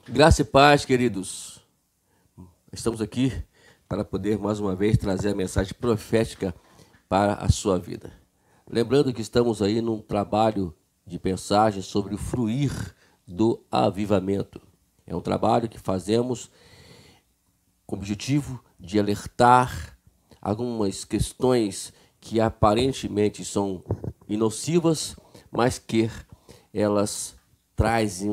Graça e paz, queridos. Estamos aqui para poder mais uma vez trazer a mensagem profética para a sua vida. Lembrando que estamos aí num trabalho de mensagem sobre o fruir do avivamento. É um trabalho que fazemos com o objetivo de alertar algumas questões que aparentemente são inocivas, mas que elas trazem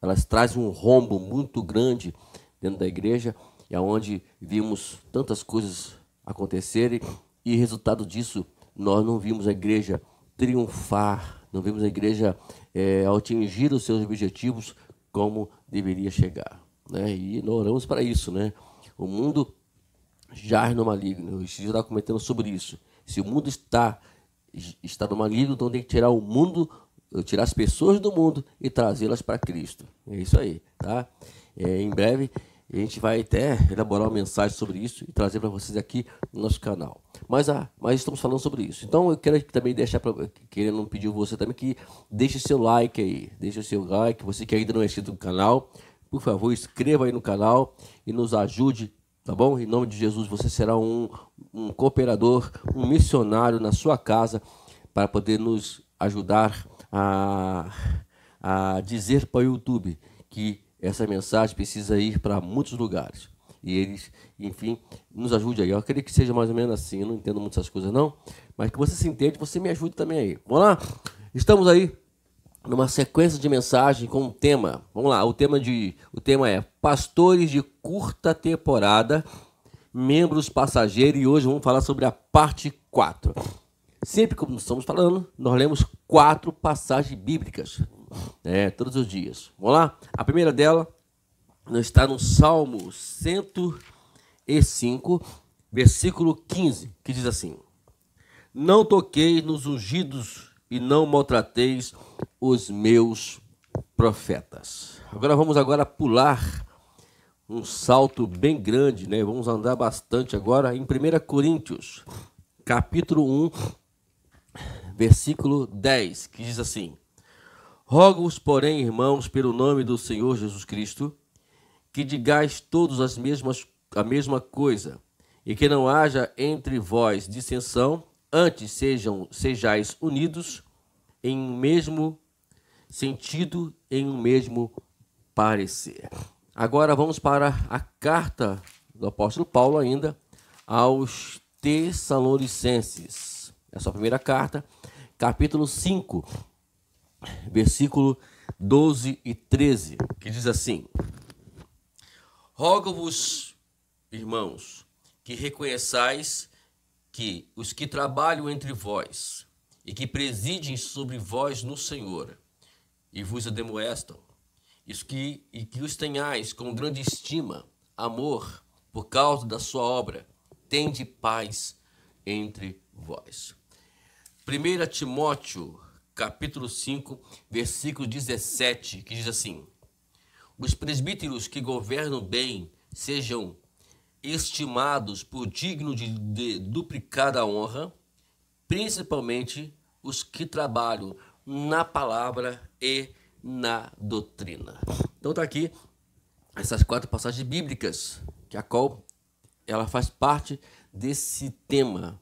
elas trazem um rombo muito grande dentro da igreja, e aonde vimos tantas coisas acontecerem e resultado disso nós não vimos a igreja triunfar, não vimos a igreja atingir os seus objetivos como deveria chegar, né? E nós oramos para isso, né? O mundo jaz no maligno. Eu estava comentando sobre isso. Se o mundo está no maligno, então tem que tirar o mundo, tirar as pessoas do mundo e trazê-las para Cristo. É isso aí, tá? Em breve a gente vai até elaborar uma mensagem sobre isso e trazer para vocês aqui no nosso canal. Mas estamos falando sobre isso. Então eu quero também deixar, querendo pedir você também que deixe seu like aí. Deixe o seu like, você que ainda não é inscrito no canal. Por favor, inscreva aí no canal e nos ajude, tá bom? Em nome de Jesus, você será um cooperador, um missionário na sua casa para poder nos ajudar a dizer para o YouTube que essa mensagem precisa ir para muitos lugares. E eles, enfim, nos ajude aí. Eu queria que seja mais ou menos assim. Eu não entendo muitas coisas não, mas que você se entende, você me ajude também aí. Vamos lá? Estamos aí numa sequência de mensagem com um tema. Vamos lá, o tema é pastores de curta temporada, membros passageiros, e hoje vamos falar sobre a parte 4. Sempre como estamos falando, nós lemos 4 passagens bíblicas, todos os dias. Vamos lá? A primeira dela está no Salmo 105, versículo 15, que diz assim: Não toqueis nos ungidos e não maltrateis os meus profetas. Agora pular um salto bem grande, né? Vamos andar bastante agora em 1 Coríntios, capítulo 1, versículo 10, que diz assim: Rogo-vos, porém, irmãos, pelo nome do Senhor Jesus Cristo, que digais todos a mesma coisa, e que não haja entre vós dissensão, antes sejais unidos em um mesmo sentido, em um mesmo parecer. Agora vamos para a carta do apóstolo Paulo ainda aos Tessalonicenses. Essa é a primeira carta, capítulo 5, versículo 12 e 13, que diz assim: Rogo-vos, irmãos, que reconheçais que os que trabalham entre vós e que presidem sobre vós no Senhor e vos ademoestam, e que os tenhais com grande estima, amor, por causa da sua obra, tende paz entre vós. 1 Timóteo, capítulo 5, versículo 17, que diz assim: Os presbíteros que governam bem sejam estimados por digno de duplicada honra, principalmente os que trabalham na palavra e na doutrina. Então tá aqui essas 4 passagens bíblicas, que a qual ela faz parte desse tema,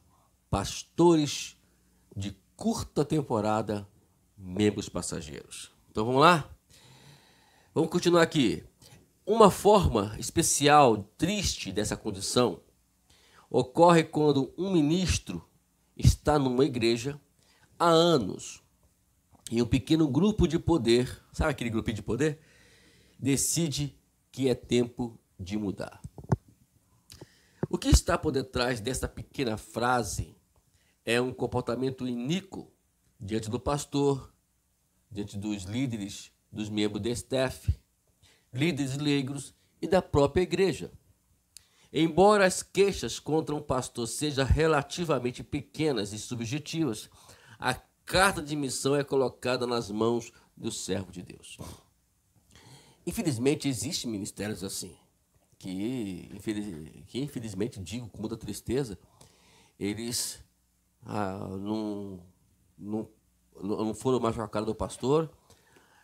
pastores de curta temporada, membros passageiros. Então vamos lá? Vamos continuar aqui. Uma forma especial, triste dessa condição, ocorre quando um ministro está numa igreja há anos e um pequeno grupo de poder, sabe aquele grupinho de poder? Decide que é tempo de mudar. O que está por detrás dessa pequena frase é um comportamento iníquo diante do pastor, diante dos líderes, dos membros do staff, líderes leigos e da própria igreja. Embora as queixas contra um pastor sejam relativamente pequenas e subjetivas, a carta de missão é colocada nas mãos do servo de Deus. Infelizmente, existem ministérios assim, que infelizmente, digo com muita tristeza, eles não foram mais com a cara do pastor,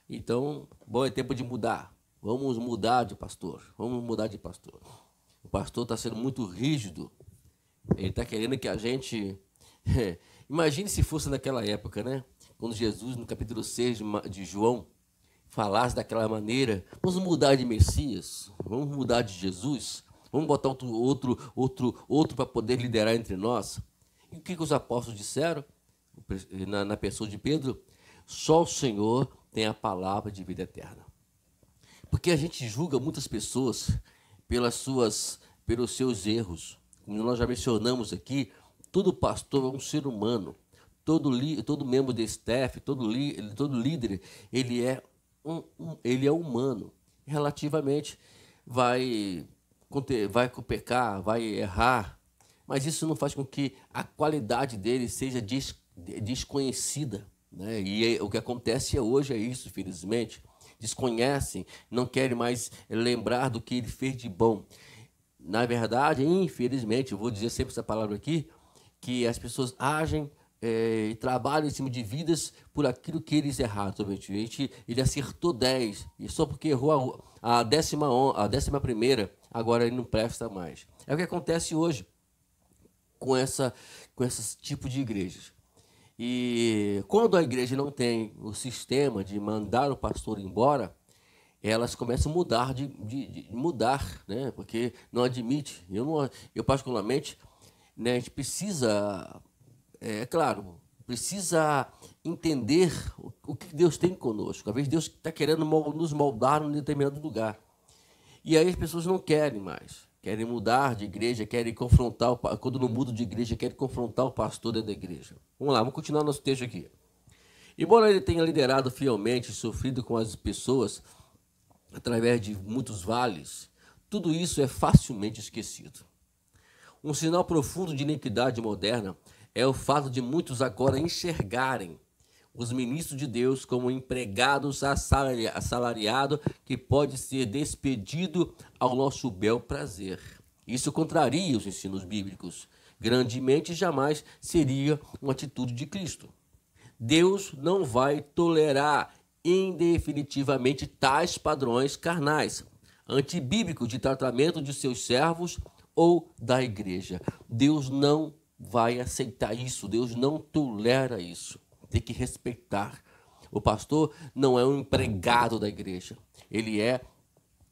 Então, bom, é tempo de mudar. Vamos mudar de pastor. Vamos mudar de pastor. O pastor está sendo muito rígido. Ele está querendo que a gente... Imagine se fosse naquela época, né? Quando Jesus, no capítulo 6 de João, falasse daquela maneira: vamos mudar de Messias, vamos mudar de Jesus, vamos botar outro para poder liderar entre nós. E o que os apóstolos disseram na pessoa de Pedro? Só o Senhor tem a palavra de vida eterna. Porque a gente julga muitas pessoas pelos seus erros. Como nós já mencionamos aqui, todo pastor é um ser humano. Todo membro de staff, todo líder, ele é humano. Relativamente, vai pecar, vai errar, mas isso não faz com que a qualidade dele seja desconhecida, né? E o que acontece hoje é isso, infelizmente. Desconhecem, não querem mais lembrar do que ele fez de bom. Na verdade, infelizmente, eu vou dizer sempre essa palavra aqui, que as pessoas agem e trabalham em cima de vidas por aquilo que eles erraram. Ele acertou 10, e só porque errou a 11ª, agora ele não presta mais. É o que acontece hoje com esse tipo de igrejas. E quando a igreja não tem o sistema de mandar o pastor embora, elas começam a mudar, mudar, né? Porque não admite. Eu particularmente, né, a gente precisa, claro, precisa entender o que Deus tem conosco. Às vezes Deus está querendo nos moldar em um determinado lugar. E aí as pessoas não querem mais. Querem mudar de igreja, querem confrontar, quando não mudam de igreja, querem confrontar o pastor dentro da igreja. Vamos lá, vamos continuar nosso texto aqui. Embora ele tenha liderado fielmente, sofrido com as pessoas, através de muitos vales, tudo isso é facilmente esquecido. Um sinal profundo de iniquidade moderna é o fato de muitos agora enxergarem os ministros de Deus como empregados assalariados que pode ser despedido ao nosso bel prazer. Isso contraria os ensinos bíblicos. Grandemente jamais seria uma atitude de Cristo. Deus não vai tolerar indefinitivamente tais padrões carnais, antibíblicos de tratamento de seus servos ou da igreja. Deus não vai aceitar isso, Deus não tolera isso. Tem que respeitar. O pastor não é um empregado da igreja, ele é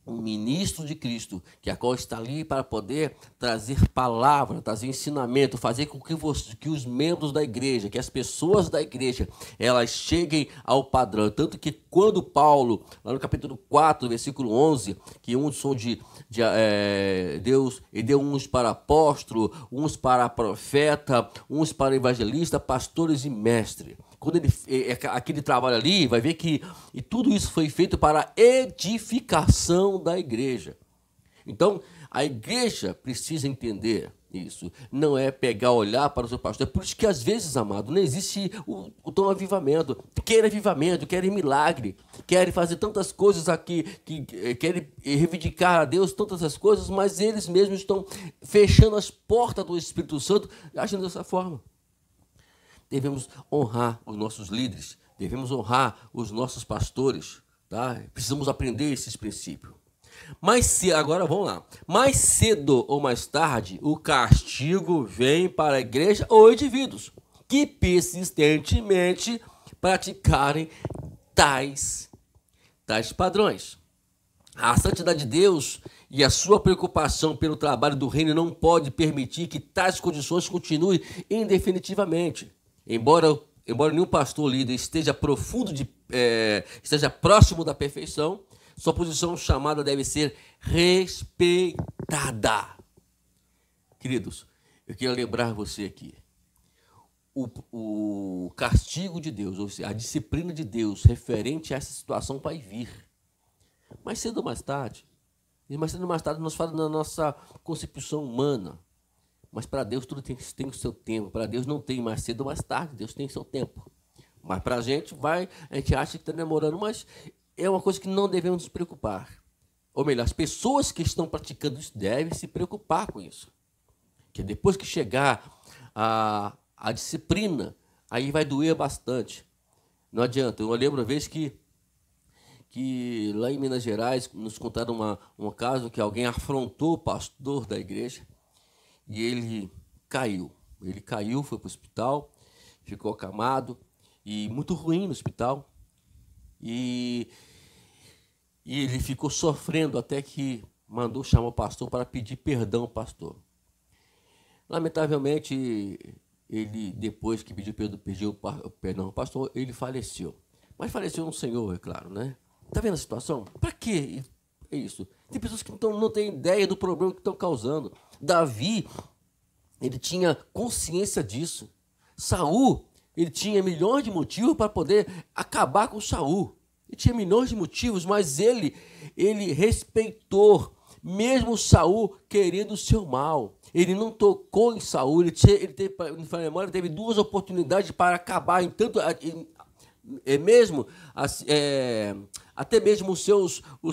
um ministro de Cristo, que a qual está ali para poder trazer palavra, trazer ensinamento, fazer com que os membros da igreja, que as pessoas da igreja, elas cheguem ao padrão. Tanto que quando Paulo, lá no capítulo 4, versículo 11, que uns são Deus, e deu uns para apóstolo, uns para profeta, uns para evangelista, pastores e mestre. Quando aquele trabalho ali, vai ver que e tudo isso foi feito para a edificação da igreja. Então, a igreja precisa entender isso. Não é pegar, olhar para o seu pastor. É por isso que, às vezes, amado, não existe o tom avivamento. Querem milagre, querem fazer tantas coisas aqui, querem reivindicar a Deus tantas as coisas, mas eles mesmos estão fechando as portas do Espírito Santo, agindo dessa forma. Devemos honrar os nossos líderes, devemos honrar os nossos pastores, tá? Precisamos aprender esses princípios. Agora vamos lá. Mais cedo ou mais tarde, o castigo vem para a igreja ou indivíduos que persistentemente praticarem tais padrões. A santidade de Deus e a sua preocupação pelo trabalho do reino não pode permitir que tais condições continuem indefinitivamente. Embora nenhum pastor líder esteja próximo da perfeição, sua posição chamada deve ser respeitada. Queridos, eu queria lembrar você aqui, o castigo de Deus, ou seja, a disciplina de Deus referente a essa situação vai vir. Mais cedo ou mais tarde. E mais cedo ou mais tarde nós falamos da nossa concepção humana. Mas para Deus tudo tem o seu tempo. Para Deus não tem mais cedo ou mais tarde. Deus tem seu tempo. Mas para a gente acha que está demorando, mas é uma coisa que não devemos nos preocupar. Ou melhor, as pessoas que estão praticando isso devem se preocupar com isso. Que depois que chegar a disciplina, aí vai doer bastante. Não adianta. Eu lembro uma vez que que lá em Minas Gerais nos contaram um caso que alguém afrontou o pastor da igreja e ele caiu. Ele caiu, foi para o hospital, ficou acamado e muito ruim no hospital. E ele ficou sofrendo até que mandou chamar o pastor para pedir perdão ao pastor. Lamentavelmente, ele, depois que pediu perdão ao pastor, ele faleceu. Mas faleceu no Senhor, é claro, né? Tá vendo a situação? Para que isso? Tem pessoas que não têm ideia do problema que estão causando. Davi, ele tinha consciência disso. Saul, ele tinha milhões de motivos para poder acabar com Saul. Ele tinha milhões de motivos, mas ele respeitou, mesmo Saul querendo o seu mal. Ele não tocou em Saul, ele teve 2 oportunidades para acabar, até mesmo os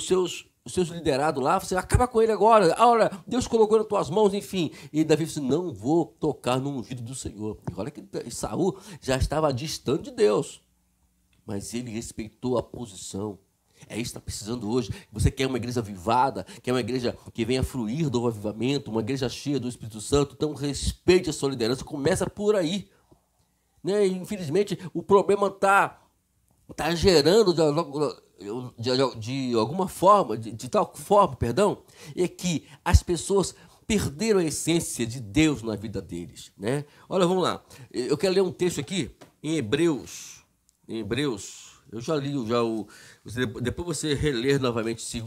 seus liderados lá. Você acaba com ele agora. Olha, Deus colocou nas tuas mãos, enfim. E Davi disse: não vou tocar no ungido do Senhor. E olha que Saul já estava distante de Deus, mas ele respeitou a posição. É isso que está precisando hoje. Você quer uma igreja avivada, quer uma igreja que venha fluir do avivamento, uma igreja cheia do Espírito Santo, então respeite a sua liderança. Começa por aí, né? E, infelizmente, o problema está gerando de alguma forma, de tal forma, perdão, é que as pessoas perderam a essência de Deus na vida deles, né? Olha, vamos lá. Eu quero ler um texto aqui em Hebreus. Eu já li, depois você reler novamente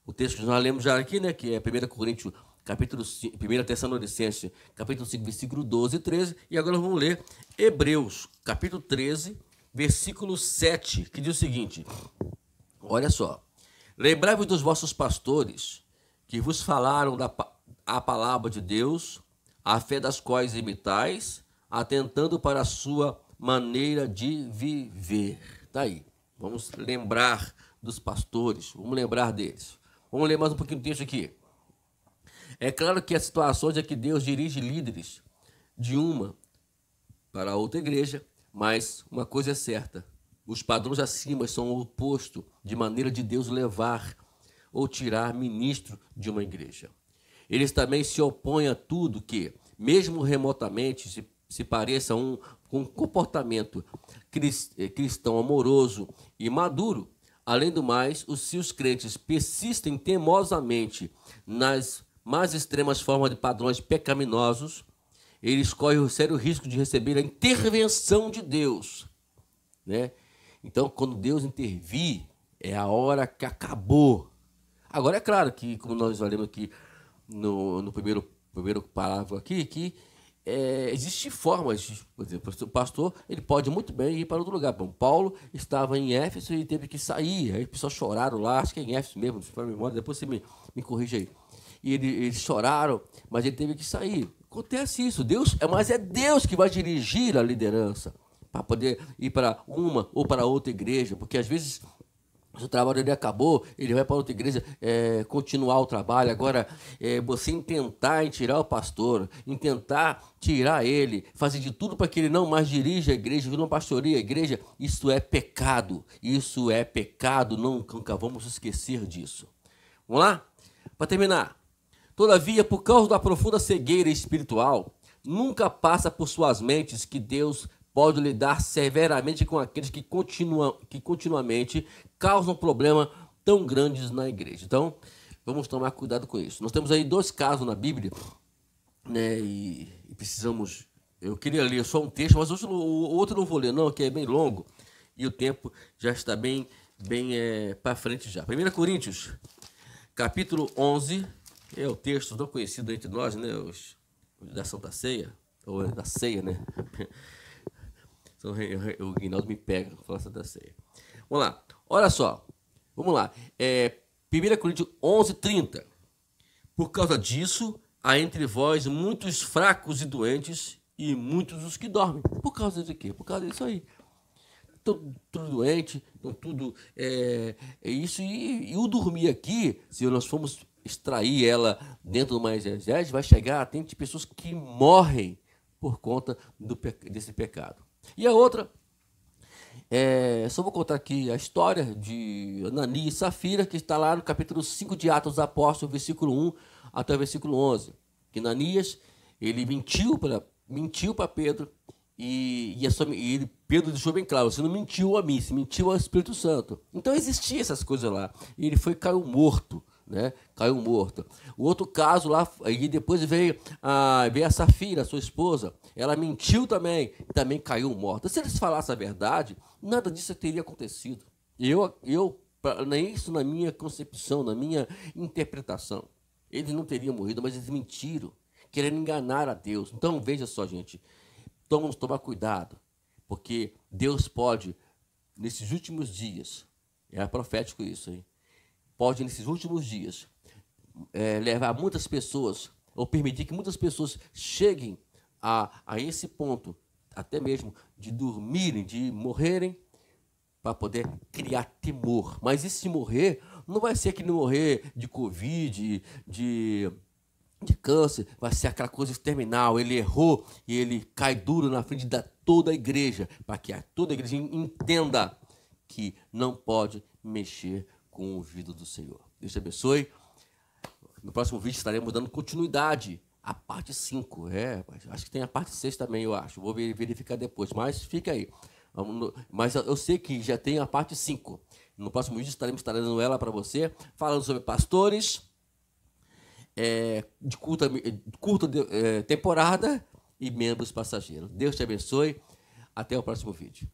o texto que nós lemos já aqui, né, que é 1 Coríntios, capítulo 5, 1 Tessalonicenses, capítulo 5, versículo 12 e 13, e agora vamos ler Hebreus, capítulo 13, versículo 7, que diz o seguinte: olha só: lembrai-vos dos vossos pastores, que vos falaram a palavra de Deus, a fé das quais imitais, atentando para a sua maneira de viver. Tá aí. Vamos lembrar dos pastores, vamos lembrar deles. Vamos ler mais um pouquinho do texto aqui. É claro que as situações é que Deus dirige líderes de uma para outra igreja, mas uma coisa é certa: os padrões acima são o oposto de maneira de Deus levar ou tirar ministro de uma igreja. Eles também se opõem a tudo que, mesmo remotamente, se pareça com um comportamento cristão amoroso e maduro. Além do mais, se os crentes persistem teimosamente nas mais extremas formas de padrões pecaminosos, eles correm o sério risco de receber a intervenção de Deus, né? Então, quando Deus intervir, é a hora que acabou. Agora, é claro que, como nós lemos aqui no primeiro parágrafo aqui, que existem formas, por exemplo, o pastor ele pode muito bem ir para outro lugar. Bom, Paulo estava em Éfeso e teve que sair, aí as pessoas choraram lá, acho que é em Éfeso mesmo, se for a memória, depois você me corrige aí. E eles choraram, mas ele teve que sair. Acontece isso, mas é Deus que vai dirigir a liderança para poder ir para uma ou para outra igreja, porque às vezes se o trabalho dele acabou, ele vai para outra igreja continuar o trabalho. Agora, você intentar tirar o pastor, intentar tirar ele, fazer de tudo para que ele não mais dirija a igreja, não pastoreie a igreja, isso é pecado. Isso é pecado, nunca vamos esquecer disso. Vamos lá? Para terminar. Todavia, por causa da profunda cegueira espiritual, nunca passa por suas mentes que Deus pode lidar severamente com aqueles que continuamente causam problemas tão grandes na igreja. Então, vamos tomar cuidado com isso. Nós temos aí 2 casos na Bíblia, né, e precisamos... Eu queria ler só um texto, mas o outro não vou ler não, que é bem longo, e o tempo já está bem para frente já. 1 Coríntios, capítulo 11, é o texto tão conhecido entre nós, né, da Santa Ceia, ou da ceia, né? O Guinaldo me pega com a Santa Ceia. Vamos lá, olha só, vamos lá. 1 Coríntios 11, 30. Por causa disso, há entre vós muitos fracos e doentes, e muitos os que dormem. Por causa de quê? Por causa disso aí. Tudo doente, tudo isso. E o dormir aqui, se nós formos extrair ela dentro de uma exegese, vai chegar, tem pessoas que morrem por conta desse pecado. E a outra, Só vou contar aqui a história de Ananias e Safira, que está lá no capítulo 5 de Atos dos Apóstolos, versículo 1 até o versículo 11. Que Ananias, ele mentiu para Pedro, Pedro deixou bem claro: você não mentiu a mim, você mentiu ao Espírito Santo. Então existiam essas coisas lá. E ele caiu morto, né? Caiu morto. O outro caso lá, e depois veio a Safira, sua esposa, ela mentiu também caiu morta. Se eles falassem a verdade, nada disso teria acontecido. Nem isso na minha concepção, na minha interpretação. Eles não teriam morrido, mas eles mentiram, querendo enganar a Deus. Então veja só, gente. Então vamos tomar cuidado, porque Deus pode, nesses últimos dias, é profético isso, hein? Pode, nesses últimos dias, levar muitas pessoas, ou permitir que muitas pessoas cheguem a esse ponto, até mesmo de dormirem, de morrerem, para poder criar temor. Mas esse morrer não vai ser que não morrer de Covid, de câncer, vai ser aquela coisa terminal. Ele errou e ele cai duro na frente de toda a igreja, para que toda a igreja entenda que não pode mexer com o ouvido do Senhor. Deus te abençoe. No próximo vídeo estaremos dando continuidade à parte 5. Acho que tem a parte 6 também, eu acho. Vou verificar depois, mas fica aí. Mas eu sei que já tem a parte 5. No próximo vídeo estaremos trazendo ela para você, falando sobre pastores de curta temporada e membros passageiros. Deus te abençoe. Até o próximo vídeo.